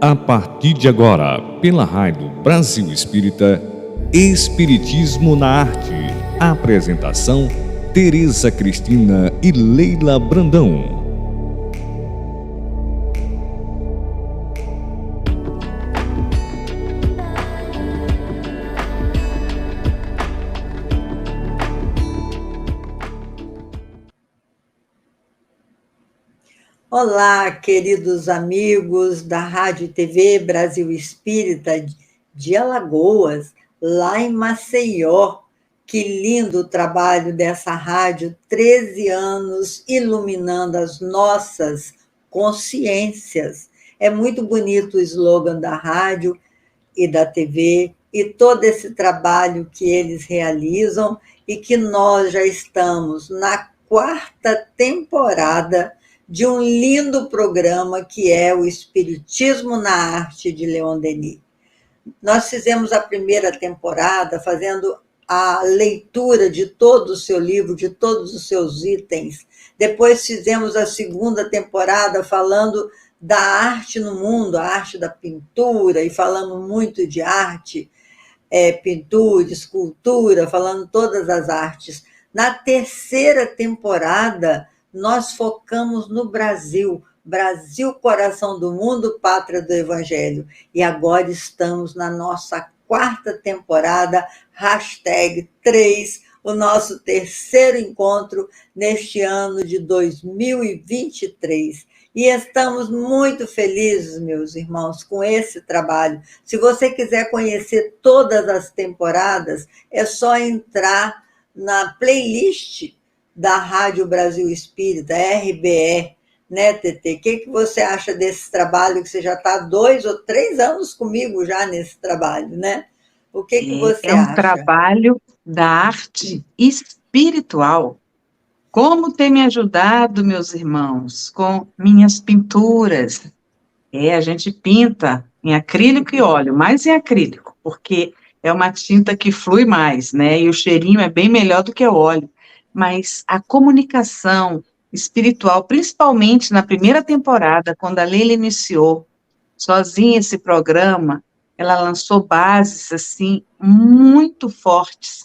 A partir de agora, pela Rádio Brasil Espírita, Espiritismo na Arte. Apresentação: Tereza Cristina e Leila Brandão. Olá, queridos amigos da Rádio e TV Brasil Espírita de Alagoas, lá em Maceió. Que lindo o trabalho dessa rádio, 13 anos iluminando as nossas consciências. É muito bonito o slogan da rádio e da TV e todo esse trabalho que eles realizam e que nós já estamos na 4ª temporada de um lindo programa que é o Espiritismo na Arte, de Leon Denis. Nós fizemos a primeira temporada fazendo a leitura de todo o seu livro, de todos os seus itens. Depois fizemos a segunda temporada falando da arte no mundo, a arte da pintura, e falamos muito de arte, pintura, escultura, falando todas as artes. Na terceira temporada, nós focamos no Brasil, Brasil, coração do mundo, pátria do Evangelho. E agora estamos na nossa 4ª temporada, #3, o nosso terceiro encontro neste ano de 2023. E estamos muito felizes, meus irmãos, com esse trabalho. Se você quiser conhecer todas as temporadas, é só entrar na playlist da Rádio Brasil Espírita, RBE, né, Tetê? O que você acha desse trabalho, que você já está 2 ou 3 anos comigo já nesse trabalho, né? O que você acha? É um trabalho da arte espiritual. Como tem me ajudado, meus irmãos, com minhas pinturas. A gente pinta em acrílico e óleo, mais em acrílico, porque é uma tinta que flui mais, né? E o cheirinho é bem melhor do que o óleo. Mas a comunicação espiritual, principalmente na primeira temporada, quando a Leila iniciou sozinha esse programa, ela lançou bases assim muito fortes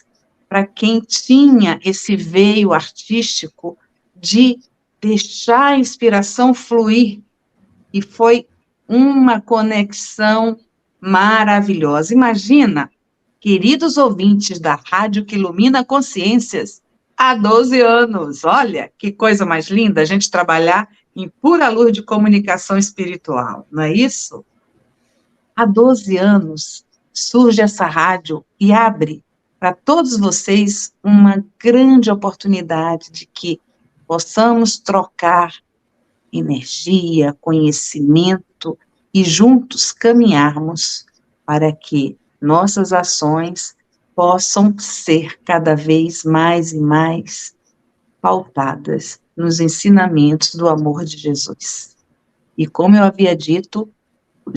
para quem tinha esse veio artístico de deixar a inspiração fluir, e foi uma conexão maravilhosa. Imagina, queridos ouvintes da Rádio que Ilumina Consciências, há 12 anos, olha que coisa mais linda a gente trabalhar em pura luz de comunicação espiritual, não é isso? Há 12 anos surge essa rádio e abre para todos vocês uma grande oportunidade de que possamos trocar energia, conhecimento e juntos caminharmos para que nossas ações possam ser cada vez mais e mais pautadas nos ensinamentos do amor de Jesus. E como eu havia dito, o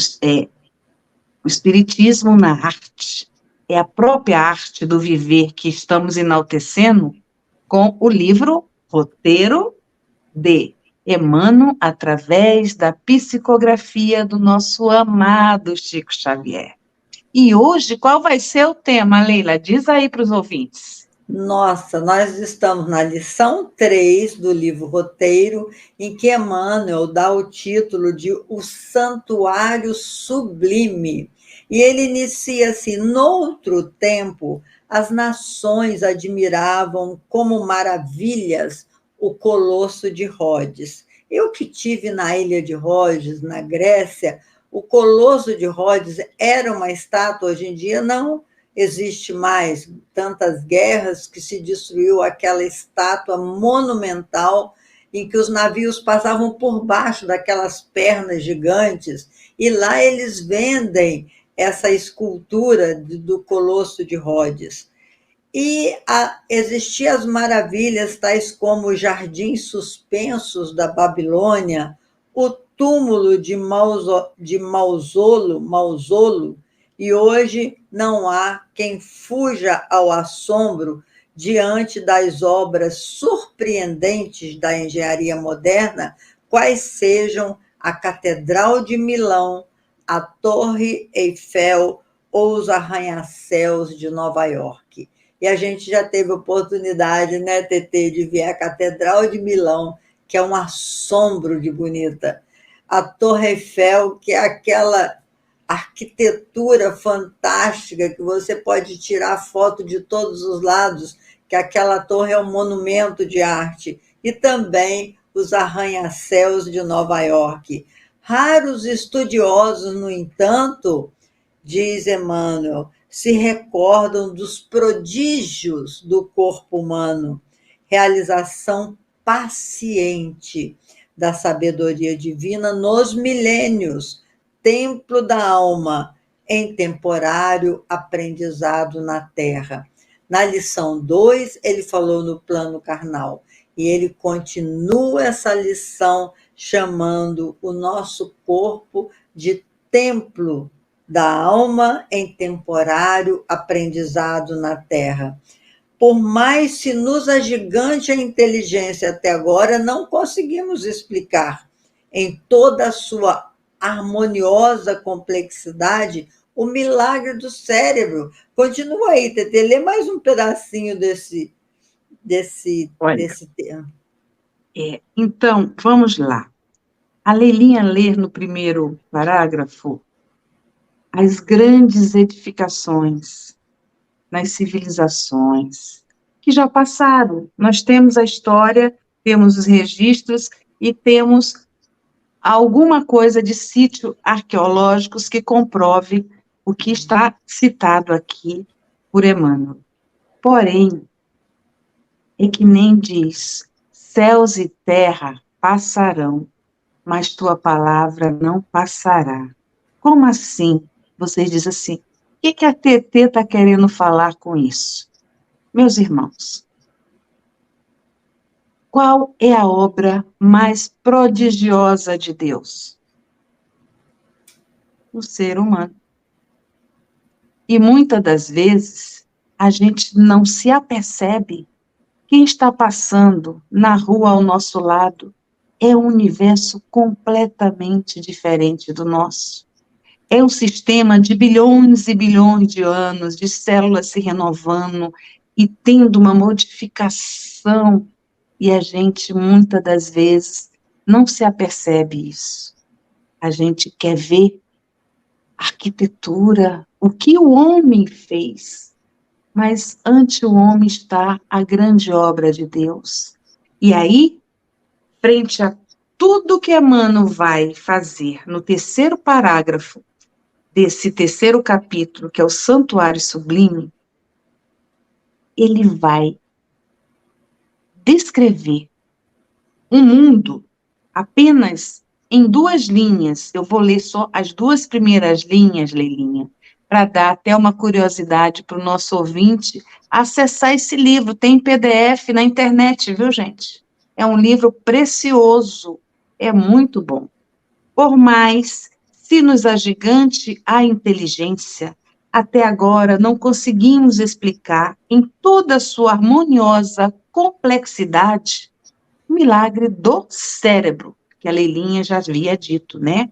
Espiritismo na arte é a própria arte do viver que estamos enaltecendo com o livro Roteiro de Emmanuel, através da psicografia do nosso amado Chico Xavier. E hoje, qual vai ser o tema, Leila? Diz aí para os ouvintes. Nossa, nós estamos na lição 3 do livro Roteiro, em que Emmanuel dá o título de O Santuário Sublime. E ele inicia assim: noutro tempo, as nações admiravam como maravilhas o Colosso de Rhodes. Eu que tive na ilha de Rhodes, na Grécia, o Colosso de Rhodes era uma estátua, hoje em dia não existe mais, tantas guerras que se destruiu aquela estátua monumental em que os navios passavam por baixo daquelas pernas gigantes, e lá eles vendem essa escultura do Colosso de Rhodes. E existiam as maravilhas, tais como os jardins suspensos da Babilônia, o túmulo de Mausolo, e hoje não há quem fuja ao assombro diante das obras surpreendentes da engenharia moderna, quais sejam a Catedral de Milão, a Torre Eiffel ou os arranha-céus de Nova York. E a gente já teve oportunidade, né, Tetê, de ver a Catedral de Milão, que é um assombro de bonita. A Torre Eiffel, que é aquela arquitetura fantástica que você pode tirar foto de todos os lados, que aquela torre é um monumento de arte. E também os arranha-céus de Nova York. Raros estudiosos, no entanto, diz Emmanuel, se recordam dos prodígios do corpo humano, realização paciente da sabedoria divina nos milênios, templo da alma, em temporário aprendizado na Terra. Na lição 2, ele falou no plano carnal, e ele continua essa lição chamando o nosso corpo de templo da alma em temporário aprendizado na Terra. Por mais se nos agigante a inteligência até agora, não conseguimos explicar em toda a sua harmoniosa complexidade o milagre do cérebro. Continua aí, Tetê, lê mais um pedacinho desse tema. Então, vamos lá. A Leilinha lê no primeiro parágrafo as grandes edificações nas civilizações que já passaram. Nós temos a história, temos os registros e temos alguma coisa de sítios arqueológicos que comprove o que está citado aqui por Emmanuel. Porém, é que nem diz, céus e terra passarão, mas tua palavra não passará. Como assim? Vocês dizem assim, o que a TT está querendo falar com isso? Meus irmãos, qual é a obra mais prodigiosa de Deus? O ser humano. E muitas das vezes, a gente não se apercebe quem está passando na rua ao nosso lado é um universo completamente diferente do nosso. É um sistema de bilhões e bilhões de anos, de células se renovando e tendo uma modificação, e a gente, muitas das vezes, não se apercebe isso. A gente quer ver arquitetura, o que o homem fez, mas ante o homem está a grande obra de Deus. E aí, frente a tudo que Emmanuel vai fazer no terceiro parágrafo desse terceiro capítulo, que é o Santuário Sublime, ele vai descrever um mundo apenas em 2 linhas. Eu vou ler só as 2 primeiras linhas, Leilinha, para dar até uma curiosidade para o nosso ouvinte acessar esse livro. Tem PDF na internet, viu, gente? É um livro precioso, é muito bom. Por mais se nos agigante a inteligência, até agora não conseguimos explicar em toda a sua harmoniosa complexidade o milagre do cérebro, que a Leilinha já havia dito, né?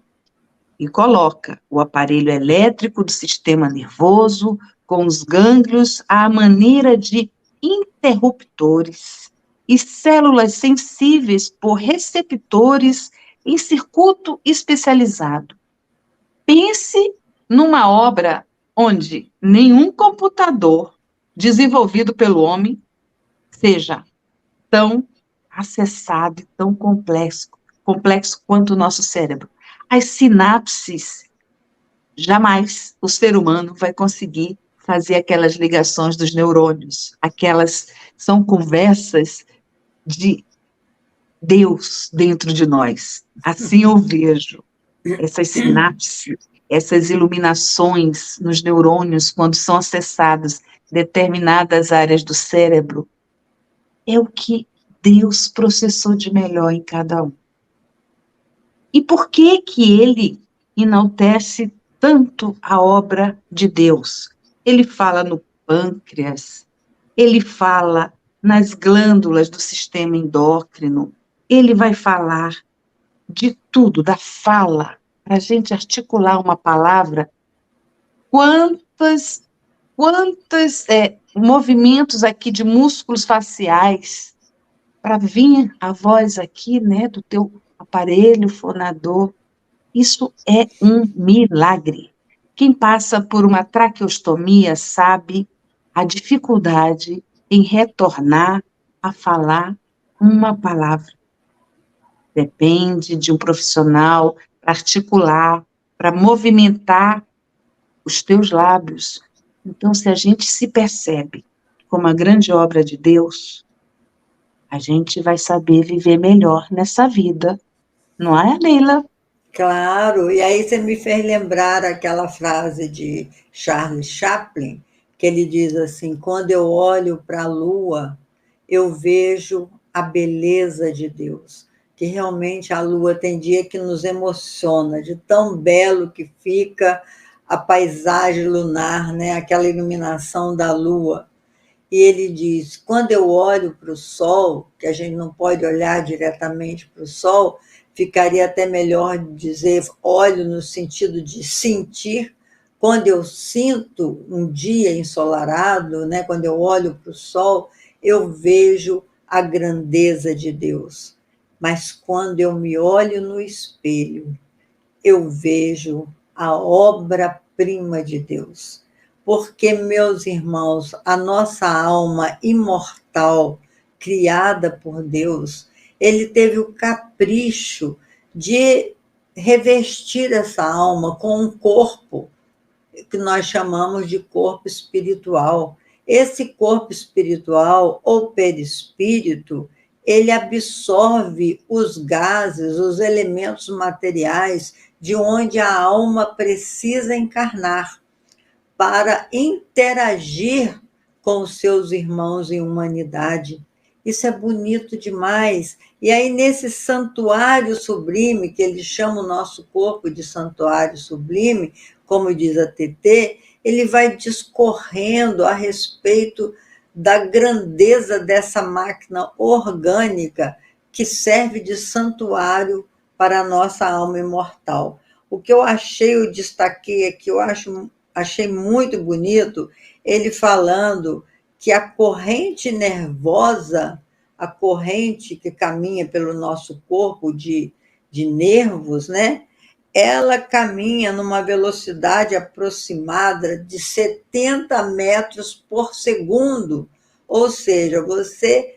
E coloca o aparelho elétrico do sistema nervoso com os gânglios à maneira de interruptores e células sensíveis por receptores em circuito especializado. Pense numa obra onde nenhum computador desenvolvido pelo homem seja tão acessado e tão complexo quanto o nosso cérebro. As sinapses, jamais o ser humano vai conseguir fazer aquelas ligações dos neurônios. Aquelas são conversas de Deus dentro de nós. Assim eu vejo essas sinapses, essas iluminações nos neurônios, quando são acessadas determinadas áreas do cérebro, é o que Deus processou de melhor em cada um. E por que que ele enaltece tanto a obra de Deus? Ele fala no pâncreas, ele fala nas glândulas do sistema endócrino, ele vai falar de tudo, da fala, para a gente articular uma palavra, quantos movimentos aqui de músculos faciais para vir a voz aqui, né, do teu aparelho fonador. Isso é um milagre. Quem passa por uma traqueostomia sabe a dificuldade em retornar a falar uma palavra. Depende de um profissional para articular, para movimentar os teus lábios. Então, se a gente se percebe como a grande obra de Deus, a gente vai saber viver melhor nessa vida. Não é, Leila? Claro, e aí você me fez lembrar aquela frase de Charles Chaplin, que ele diz assim: quando eu olho para a lua, eu vejo a beleza de Deus. Que realmente a lua tem dia que nos emociona, de tão belo que fica a paisagem lunar, né? Aquela iluminação da lua. E ele diz: quando eu olho para o sol, que a gente não pode olhar diretamente para o sol, ficaria até melhor dizer olho no sentido de sentir. Quando eu sinto um dia ensolarado, né, quando eu olho para o sol, eu vejo a grandeza de Deus. Mas quando eu me olho no espelho, eu vejo a obra-prima de Deus. Porque, meus irmãos, a nossa alma imortal, criada por Deus, ele teve o capricho de revestir essa alma com um corpo que nós chamamos de corpo espiritual. Esse corpo espiritual, ou perispírito, ele absorve os gases, os elementos materiais de onde a alma precisa encarnar para interagir com os seus irmãos em humanidade. Isso é bonito demais. E aí, nesse santuário sublime, que eles chamam o nosso corpo de santuário sublime, como diz a TT, ele vai discorrendo a respeito da grandeza dessa máquina orgânica que serve de santuário para a nossa alma imortal. O que eu achei, eu destaquei aqui, achei muito bonito, ele falando que a corrente nervosa, a corrente que caminha pelo nosso corpo de nervos, né? Ela caminha numa velocidade aproximada de 70 metros por segundo. Ou seja, você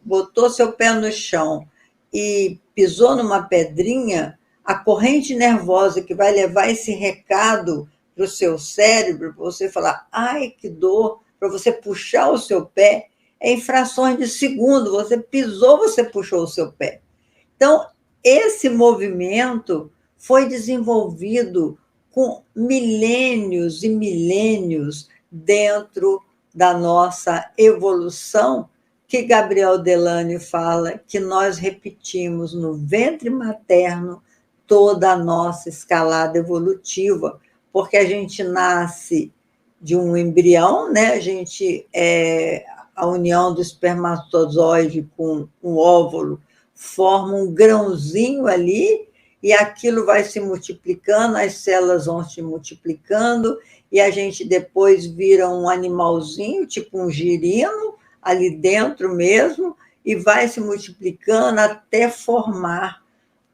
botou seu pé no chão e pisou numa pedrinha, a corrente nervosa que vai levar esse recado para o seu cérebro, para você falar, ai, que dor, para você puxar o seu pé, é em frações de segundo. Você pisou, você puxou o seu pé. Então, esse movimento foi desenvolvido com milênios e milênios dentro da nossa evolução, que Gabriel Delany fala que nós repetimos no ventre materno toda a nossa escalada evolutiva, porque a gente nasce de um embrião, né? A gente a união do espermatozoide com um óvulo forma um grãozinho ali, e aquilo vai se multiplicando, as células vão se multiplicando, e a gente depois vira um animalzinho, tipo um girino, ali dentro mesmo, e vai se multiplicando até formar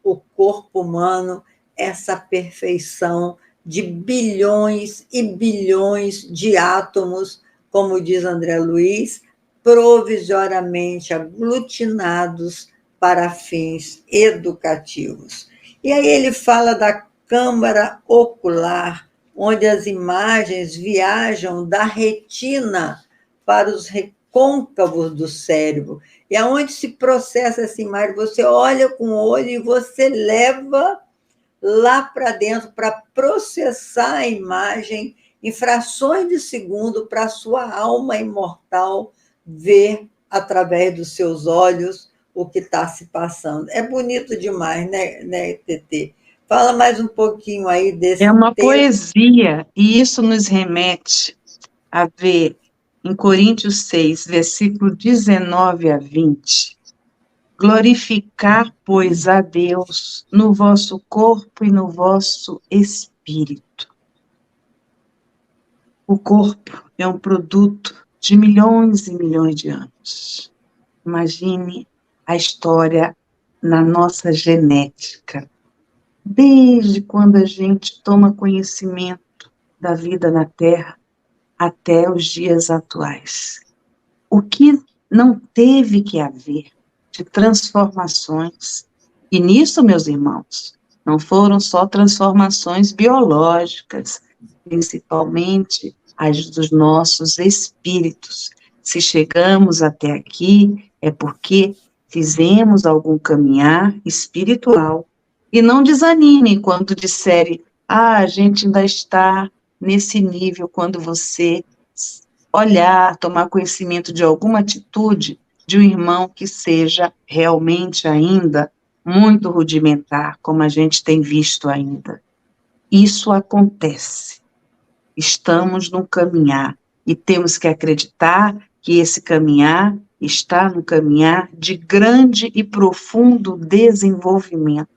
o corpo humano, essa perfeição de bilhões e bilhões de átomos, como diz André Luiz, provisoriamente aglutinados para fins educativos. E aí ele fala da câmara ocular, onde as imagens viajam da retina para os recôncavos do cérebro, e aonde se processa essa imagem, você olha com o olho e você leva lá para dentro para processar a imagem em frações de segundo para a sua alma imortal ver através dos seus olhos o que está se passando. É bonito demais, né, TT? Fala mais um pouquinho aí desse É uma poesia, e isso nos remete a ver em Coríntios 6, versículo 19 a 20, Glorificar, pois, a Deus no vosso corpo e no vosso espírito. O corpo é um produto de milhões e milhões de anos. Imagine a história na nossa genética. Desde quando a gente toma conhecimento da vida na Terra até os dias atuais. O que não teve que haver de transformações. E nisso, meus irmãos, não foram só transformações biológicas, principalmente as dos nossos espíritos. Se chegamos até aqui, é porque fizemos algum caminhar espiritual. E não desanime quando disserem, a gente ainda está nesse nível, quando você olhar, tomar conhecimento de alguma atitude de um irmão que seja realmente ainda muito rudimentar, como a gente tem visto ainda. Isso acontece. Estamos num caminhar e temos que acreditar que esse caminhar está no caminhar de grande e profundo desenvolvimento.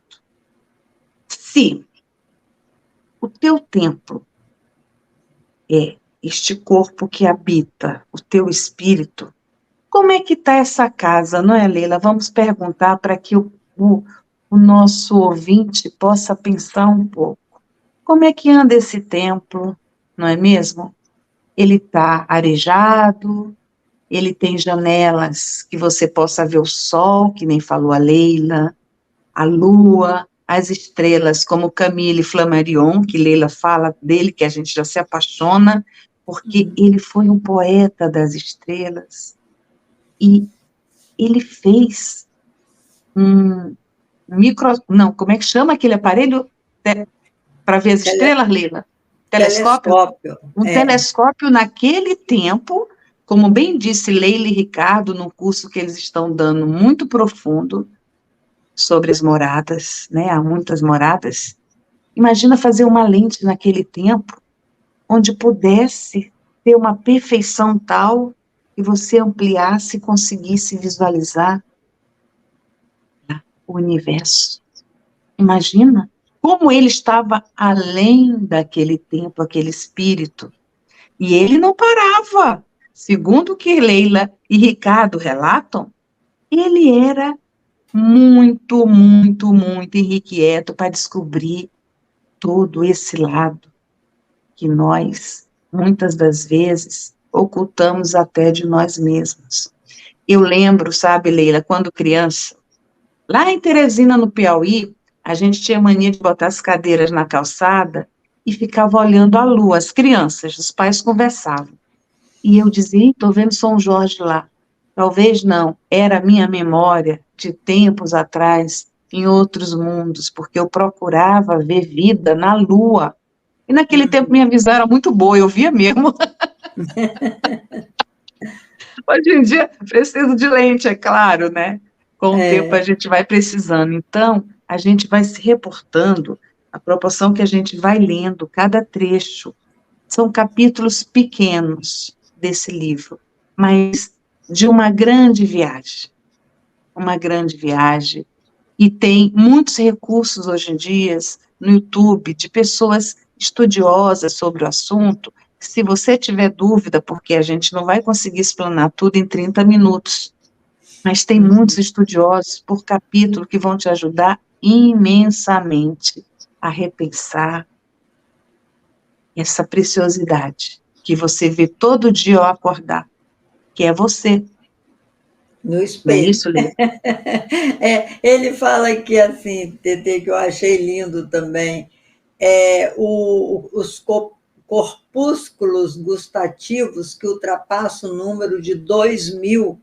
Se o teu templo é este corpo que habita o teu espírito, como é que está essa casa, não é, Leila? Vamos perguntar para que o nosso ouvinte possa pensar um pouco. Como é que anda esse templo, não é mesmo? Ele está arejado, ele tem janelas que você possa ver o sol, que nem falou a Leila, a lua, as estrelas, como Camille Flammarion, que Leila fala dele, que a gente já se apaixona, porque ele foi um poeta das estrelas. E ele fez como é que chama aquele aparelho para ver as estrelas, Leila? Telescópio. Telescópio naquele tempo, como bem disse Leila e Ricardo, no curso que eles estão dando muito profundo sobre as moradas, né? Há muitas moradas. Imagina fazer uma lente naquele tempo, onde pudesse ter uma perfeição tal que você ampliasse e conseguisse visualizar o universo. Imagina como ele estava além daquele tempo, aquele espírito. E ele não parava. Segundo o que Leila e Ricardo relatam, ele era muito, muito, muito inquieto para descobrir todo esse lado que nós, muitas das vezes, ocultamos até de nós mesmos. Eu lembro, sabe, Leila, quando criança, lá em Teresina, no Piauí, a gente tinha mania de botar as cadeiras na calçada e ficava olhando a lua, as crianças, os pais conversavam. E eu dizia, estou vendo São Jorge lá. Talvez não, era a minha memória de tempos atrás, em outros mundos, porque eu procurava ver vida na lua. E naquele tempo minha visão era muito boa, eu via mesmo. Hoje em dia, preciso de lente, é claro, né? Com o tempo a gente vai precisando. Então, a gente vai se reportando à proporção que a gente vai lendo cada trecho. São capítulos pequenos desse livro, mas de uma grande viagem. Uma grande viagem. E tem muitos recursos hoje em dia no YouTube de pessoas estudiosas sobre o assunto. Se você tiver dúvida, porque a gente não vai conseguir explanar tudo em 30 minutos, mas tem muitos estudiosos por capítulo que vão te ajudar imensamente a repensar essa preciosidade que você vê todo dia ao acordar, que é você. No espelho. Não é isso, Lê? Ele fala aqui assim, Tetê, que eu achei lindo também, os corpúsculos gustativos que ultrapassam o número de 2.000,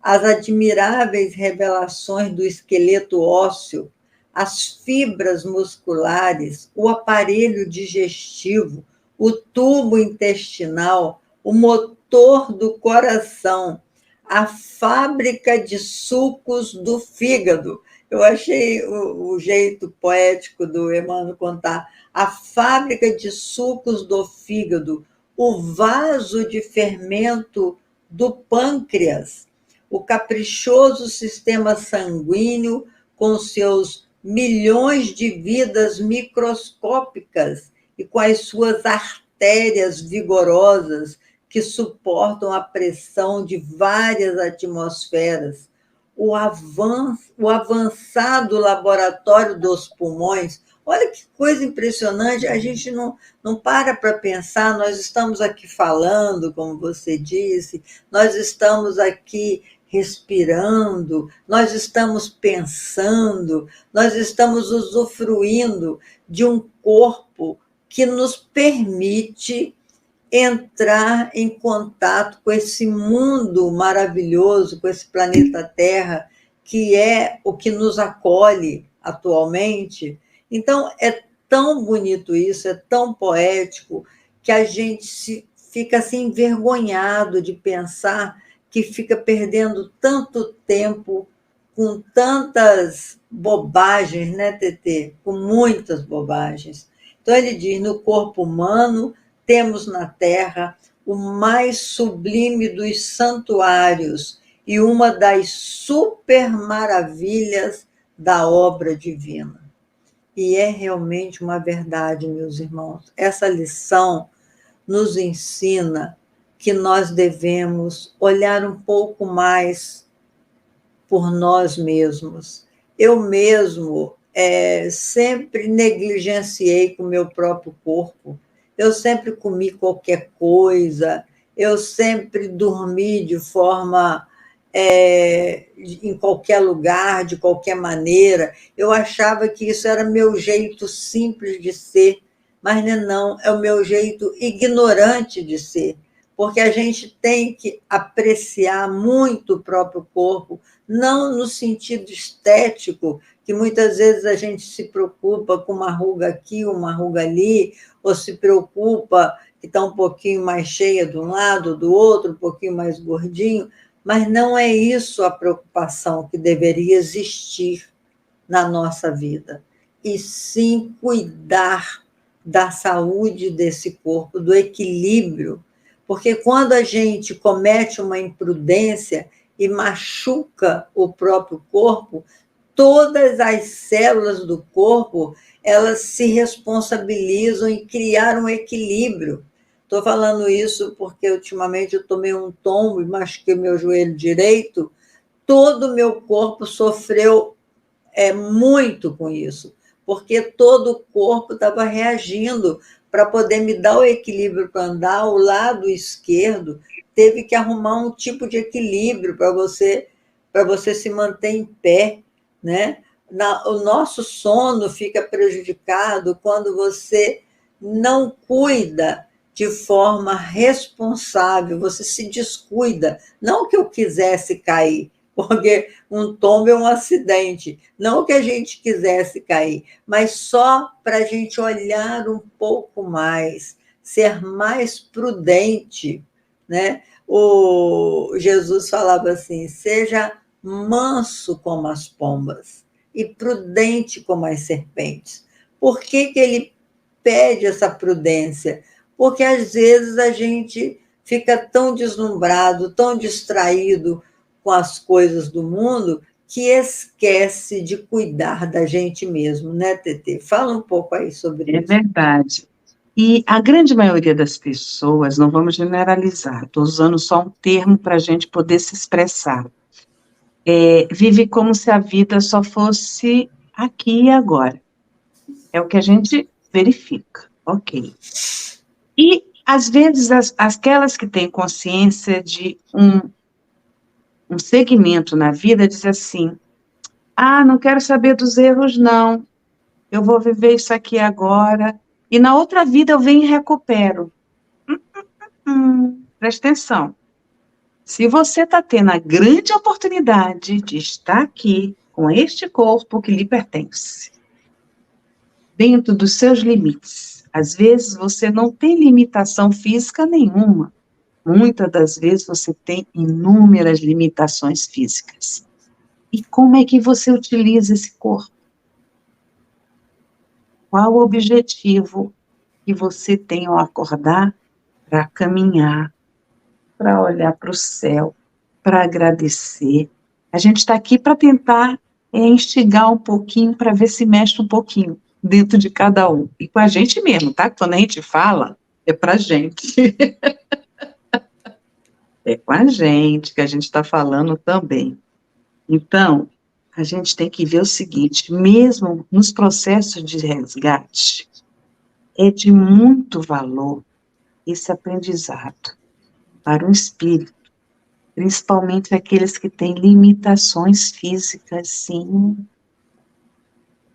as admiráveis revelações do esqueleto ósseo, as fibras musculares, o aparelho digestivo, o tubo intestinal, o motor do coração, a fábrica de sucos do fígado. Eu achei o jeito poético do Emmanuel contar. A fábrica de sucos do fígado, o vaso de fermento do pâncreas, o caprichoso sistema sanguíneo com seus milhões de vidas microscópicas e com as suas artérias vigorosas que suportam a pressão de várias atmosferas, o avançado laboratório dos pulmões. Olha que coisa impressionante, a gente não para pensar, nós estamos aqui falando, como você disse, nós estamos aqui respirando, nós estamos pensando, nós estamos usufruindo de um corpo que nos permite entrar em contato com esse mundo maravilhoso, com esse planeta Terra, que é o que nos acolhe atualmente. Então, é tão bonito isso, é tão poético, que a gente fica assim envergonhado de pensar que fica perdendo tanto tempo com tantas bobagens, né, Tetê? Com muitas bobagens. Então, ele diz, no corpo humano, temos na Terra o mais sublime dos santuários e uma das super maravilhas da obra divina. E é realmente uma verdade, meus irmãos. Essa lição nos ensina que nós devemos olhar um pouco mais por nós mesmos. Eu mesmo sempre negligenciei com o meu próprio corpo. Eu sempre comi qualquer coisa, eu sempre dormi de forma em qualquer lugar, de qualquer maneira. Eu achava que isso era meu jeito simples de ser, mas não, é o meu jeito ignorante de ser, porque a gente tem que apreciar muito o próprio corpo, não no sentido estético, que muitas vezes a gente se preocupa com uma ruga aqui, uma ruga ali, ou se preocupa que está um pouquinho mais cheia de um lado, do outro, um pouquinho mais gordinho, mas não é isso a preocupação que deveria existir na nossa vida, e sim cuidar da saúde desse corpo, do equilíbrio, porque quando a gente comete uma imprudência e machuca o próprio corpo, todas as células do corpo, elas se responsabilizam em criar um equilíbrio. Estou falando isso porque ultimamente eu tomei um tombo e machuquei meu joelho direito, todo o meu corpo sofreu muito com isso, porque todo o corpo estava reagindo para poder me dar o equilíbrio para andar. O lado esquerdo teve que arrumar um tipo de equilíbrio para você se manter em pé, né? O nosso sono fica prejudicado quando você não cuida de forma responsável, você se descuida. Não que eu quisesse cair, porque um tombo é um acidente, não que a gente quisesse cair, mas só para a gente olhar um pouco mais, ser mais prudente, né? O Jesus falava assim, seja manso como as pombas e prudente como as serpentes. Por que ele pede essa prudência? Porque às vezes a gente fica tão deslumbrado, tão distraído com as coisas do mundo, que esquece de cuidar da gente mesmo, né, Tetê? Fala um pouco aí sobre isso. É verdade. E a grande maioria das pessoas, não vamos generalizar, estou usando só um termo para a gente poder se expressar, vive como se a vida só fosse aqui e agora. É o que a gente verifica, ok. E, às vezes, aquelas que têm consciência de um segmento na vida, diz assim, não quero saber dos erros, não, eu vou viver isso aqui agora, e na outra vida eu venho e recupero. Presta atenção. Se você está tendo a grande oportunidade de estar aqui, com este corpo que lhe pertence, dentro dos seus limites, às vezes você não tem limitação física nenhuma, muitas das vezes você tem inúmeras limitações físicas. E como é que você utiliza esse corpo? Qual o objetivo que você tem ao acordar para caminhar, para olhar para o céu, para agradecer. A gente está aqui para tentar instigar um pouquinho, para ver se mexe um pouquinho dentro de cada um. E com a gente mesmo, tá? Quando a gente fala, é para a gente. É com a gente que a gente está falando também. Então, a gente tem que ver o seguinte, mesmo nos processos de resgate, é de muito valor esse aprendizado para o espírito, principalmente aqueles que têm limitações físicas, sim.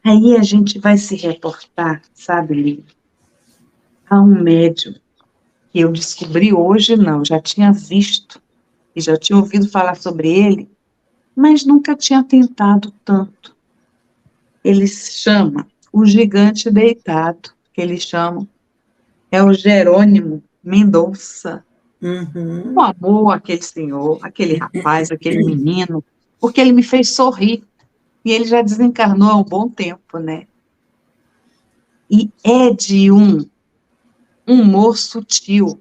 Aí a gente vai se reportar, sabe, Lívia, a um médium que eu descobri hoje, não, já tinha visto e já tinha ouvido falar sobre ele, mas nunca tinha tentado tanto. Ele se chama o gigante deitado, que eles chamam, é o Jerônimo Mendonça. Uhum. Um amor, aquele senhor, aquele rapaz, aquele menino, porque ele me fez sorrir. E ele já desencarnou há um bom tempo, né? E é de um humor sutil.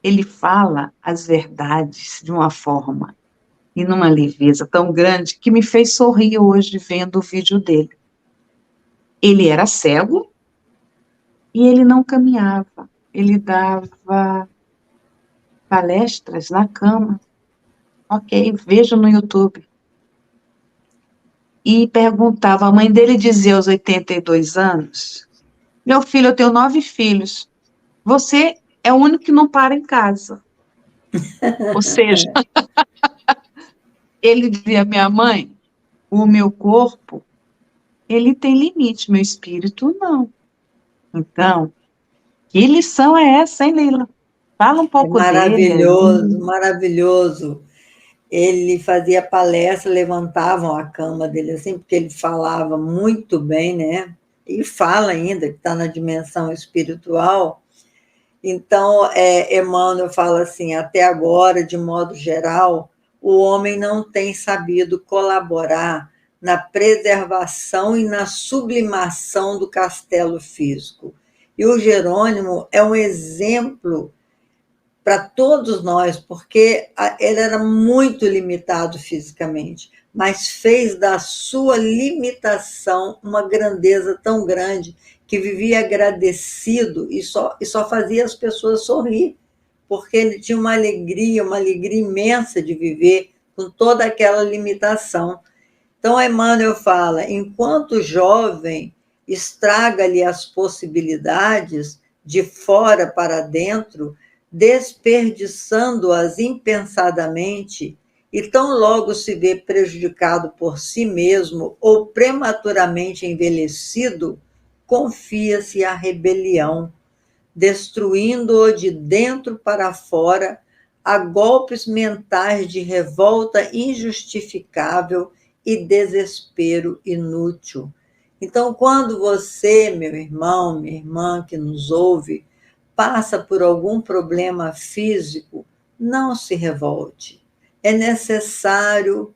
Ele fala as verdades de uma forma e numa leveza tão grande que me fez sorrir hoje vendo o vídeo dele. Ele era cego e ele não caminhava. Ele dava palestras na cama. Ok, vejo no YouTube. E perguntava, a mãe dele dizia aos 82 anos, meu filho, eu tenho 9 filhos, você é o único que não para em casa. Ou seja, ele dizia, minha mãe, o meu corpo, ele tem limite, meu espírito não. Então, que lição é essa, hein, Leila? Fala um É pouco dele maravilhoso, aí. maravilhoso. Ele fazia palestra, levantavam a cama dele assim, porque ele falava muito bem, né? E fala ainda, que está na dimensão espiritual. Então, Emmanuel fala assim, até agora, de modo geral, o homem não tem sabido colaborar na preservação e na sublimação do castelo físico. E o Jerônimo é um exemplo para todos nós, porque ele era muito limitado fisicamente, mas fez da sua limitação uma grandeza tão grande que vivia agradecido e só fazia as pessoas sorrir, porque ele tinha uma alegria imensa de viver com toda aquela limitação. Então, Emmanuel fala, enquanto jovem, estraga-lhe as possibilidades de fora para dentro, desperdiçando-as impensadamente, e tão logo se vê prejudicado por si mesmo ou prematuramente envelhecido, confia-se à rebelião, destruindo-o de dentro para fora, a golpes mentais de revolta injustificável e desespero inútil. Então, quando você, meu irmão, minha irmã que nos ouve, passa por algum problema físico, não se revolte. É necessário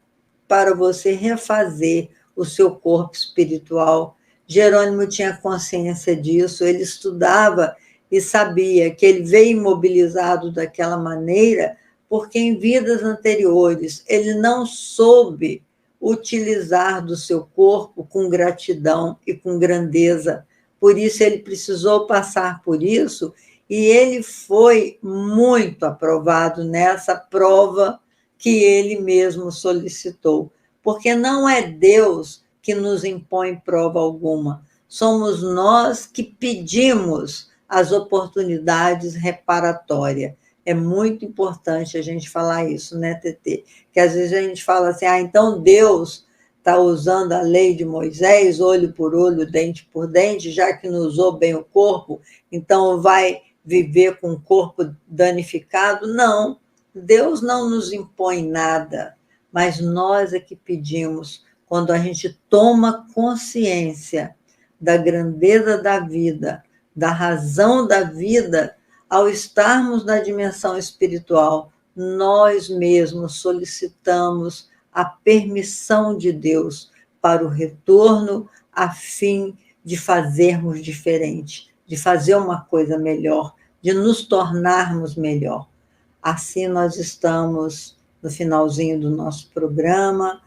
para você refazer o seu corpo espiritual. Jerônimo tinha consciência disso, ele estudava e sabia que ele veio imobilizado daquela maneira porque em vidas anteriores ele não soube utilizar do seu corpo com gratidão e com grandeza. Por isso ele precisou passar por isso e ele foi muito aprovado nessa prova que ele mesmo solicitou. Porque não é Deus que nos impõe prova alguma, somos nós que pedimos as oportunidades reparatórias. É muito importante a gente falar isso, né, Tetê? Que às vezes a gente fala assim, então Deus está usando a lei de Moisés, olho por olho, dente por dente, já que não usou bem o corpo, então vai viver com o corpo danificado? Não, Deus não nos impõe nada, mas nós é que pedimos, quando a gente toma consciência da grandeza da vida, da razão da vida, ao estarmos na dimensão espiritual, nós mesmos solicitamos a permissão de Deus para o retorno, a fim de fazermos diferente, de fazer uma coisa melhor, de nos tornarmos melhor. Assim nós estamos no finalzinho do nosso programa,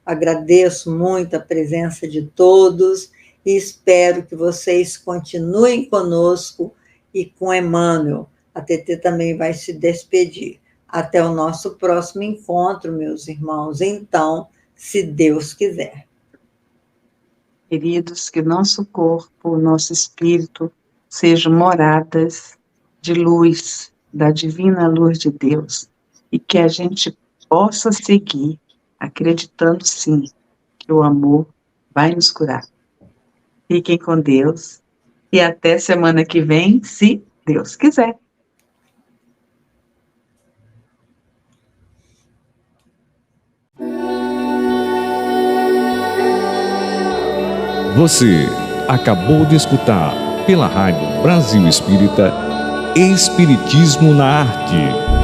agradeço muito a presença de todos e espero que vocês continuem conosco e com Emmanuel. A Tetê também vai se despedir. Até o nosso próximo encontro, meus irmãos. Então, se Deus quiser. Queridos, que nosso corpo, nosso espírito sejam moradas de luz, da divina luz de Deus, e que a gente possa seguir acreditando sim que o amor vai nos curar. Fiquem com Deus e até semana que vem, se Deus quiser. Você acabou de escutar pela Rádio Brasil Espírita Espiritismo na Arte.